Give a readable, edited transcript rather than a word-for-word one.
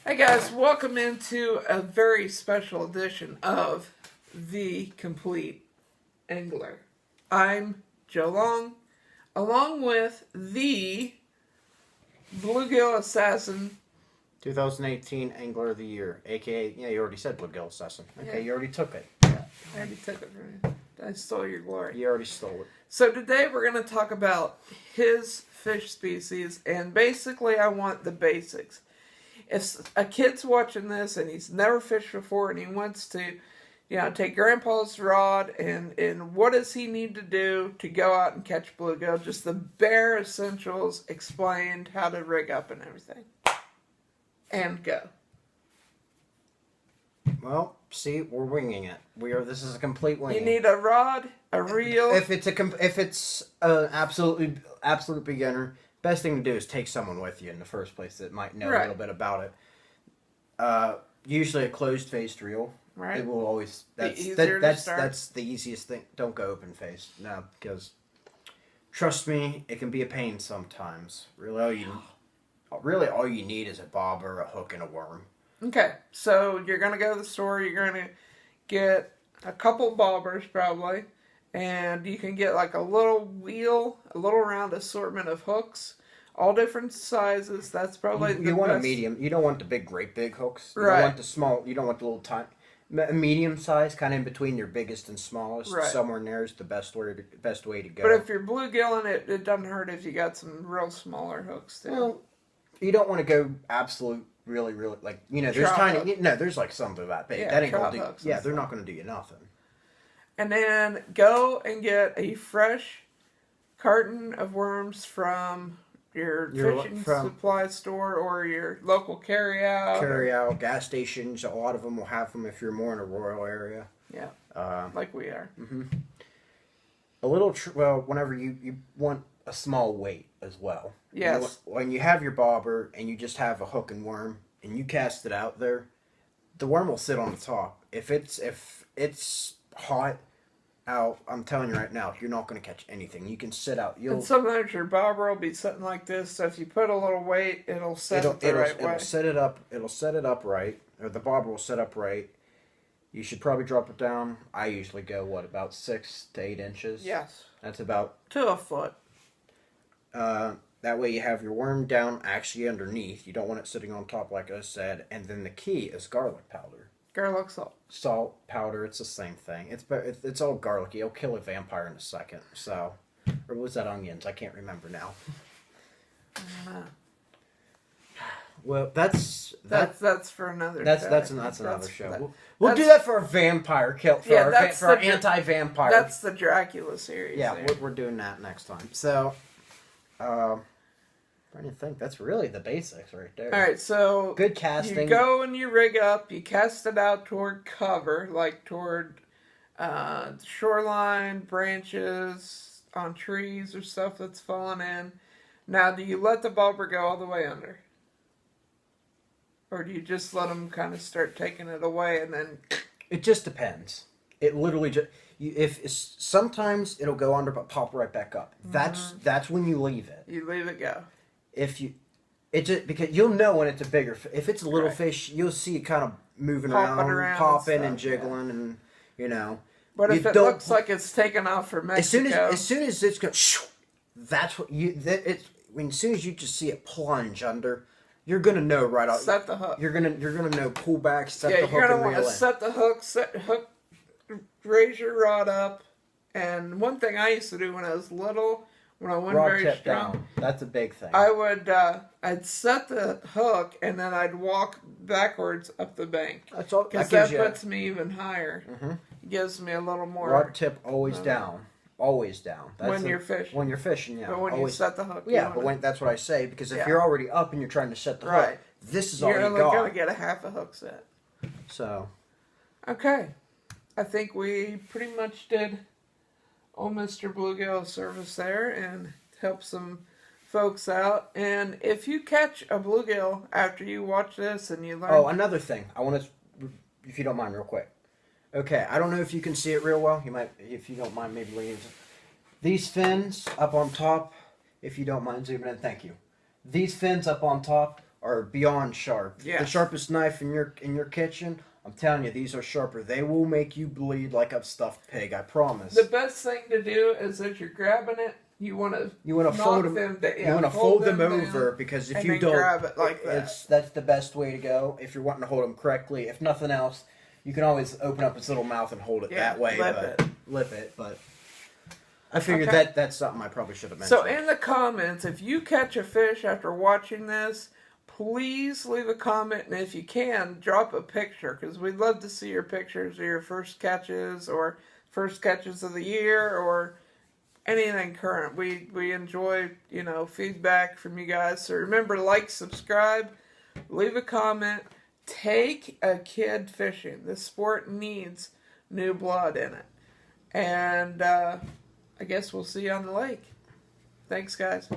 Hey guys, welcome into a very special edition of The Complete Angler. I'm Joe Long, along with the Bluegill Assassin. 2018 Angler of the Year, aka, yeah, you already said Bluegill Assassin. Okay, you already took it. Yeah, I already took it from you. I stole your glory. You already stole it. So today we're going to talk about his fish species, and basically I want the basics. If a kid's watching this and he's never fished before and he wants to, take Grandpa's rod and what does he need to do to go out and catch bluegill? Just the bare essentials explained, how to rig up and everything. And go. Well, see, we're winging it. This is a complete wing. You need a rod, a reel. If it's an absolute beginner, best thing to do is take someone with you in the first place that might know a little bit about it. Usually a closed-faced reel. Right. It will always that's the easiest thing. Don't go open-faced. No, because trust me, it can be a pain sometimes. Really all you need is a bobber, a hook, and a worm. Okay, so you're going to go to the store, you're going to get a couple bobbers probably, and you can get like a little round assortment of hooks, all different sizes. That's probably you want a medium. You don't want the big hooks. You don't want the small, you don't want the little tiny. Medium size, kind of in between your biggest and smallest. Right. Somewhere in there is the best way to go. But if you're bluegilling, it doesn't hurt if you got some real smaller hooks too. Well, you don't want to go absolute, really, like, there's tiny. There's like some that are that big. Yeah, that ain't gonna do. Yeah, they're stuff. not gonna do you nothing. And then go and get a fresh carton of worms from your fishing supply store or your local carryout. Gas stations. A lot of them will have them if you're more in a rural area. Yeah, like we are. Mm-hmm. A little. Whenever you want a small weight as well. Yes. When you have your bobber and you just have a hook and worm and you cast it out there, the worm will sit on the top. If it's hot out, I'm telling you right now, you're not going to catch anything. You can sit out. And sometimes your bobber will be sitting like this, so if you put a little weight, it'll set it the right way. It'll set it up. It'll set it up right, or the bobber will set up right. You should probably drop it down. I usually go about 6 to 8 inches. Yes. That's about to a foot. That way you have your worm down actually underneath. You don't want it sitting on top like I said. And then the key is garlic powder. Garlic salt. Salt, powder, it's the same thing. It's all garlicky. It'll kill a vampire in a second. So, or was that onions? I can't remember now. Well, that's for another. That's another show. We'll do that for a vampire kill for our anti-vampire. That's the Dracula series. Yeah, we're doing that next time. So, I didn't think that's really the basics right there. All right, so good casting. You go and you rig up. You cast it out toward cover, like toward shoreline, branches, on trees or stuff that's fallen in. Now, do you let the bobber go all the way under? Or do you just let them kind of start taking it away and then... It just depends. It literally just... sometimes it'll go under but pop right back up. Mm-hmm. That's when you leave it. You leave it go. Because you'll know when it's a bigger... If it's a little fish, you'll see it kind of moving around popping and jiggling and, But if it looks like it's taken off for Mexico... As soon as it's going... That's what you... as soon as you just see it plunge under... You're gonna know right off. Set the hook. You're gonna know pull back, set the hook, you're gonna and want to set the hook, raise your rod up. And one thing I used to do when I was little, when I went very strong, down. That's a big thing. I would I'd set the hook and then I'd walk backwards up the bank. That's all. Because that puts me even higher. Mm-hmm. It gives me a little more. Rod tip always down. Always down. You're fishing. When you're fishing, yeah. But when you set the hook. Yeah, that's what I say. Because if you're already up and you're trying to set the hook, this is all you got. You're only going to get a half a hook set. So. Okay. I think we pretty much did old Mr. Bluegill service there and help some folks out. And if you catch a bluegill after you watch this and you learn... Oh, another thing. I want to, if you don't mind real quick. Okay, I don't know if you can see it real well. You might, if you don't mind, maybe leave. These fins up on top, if you don't mind zooming in, thank you. These fins up on top are beyond sharp. Yes. The sharpest knife in your kitchen, I'm telling you, these are sharper. They will make you bleed like a stuffed pig. I promise. The best thing to do is as you're grabbing it, you want to fold them. You want to fold them over, because if you don't, grab it like that. That's the best way to go. If you're wanting to hold them correctly, if nothing else, you can always open up its little mouth and hold it that way. Lip it. But I figured that's something I probably should have mentioned. So in the comments, if you catch a fish after watching this, please leave a comment, and if you can, drop a picture, because we'd love to see your pictures of your first catches or first catches of the year or anything current. We enjoy, feedback from you guys. So remember, like, subscribe, leave a comment, take a kid fishing. This sport needs new blood in it. And I guess we'll see you on the lake. Thanks, guys.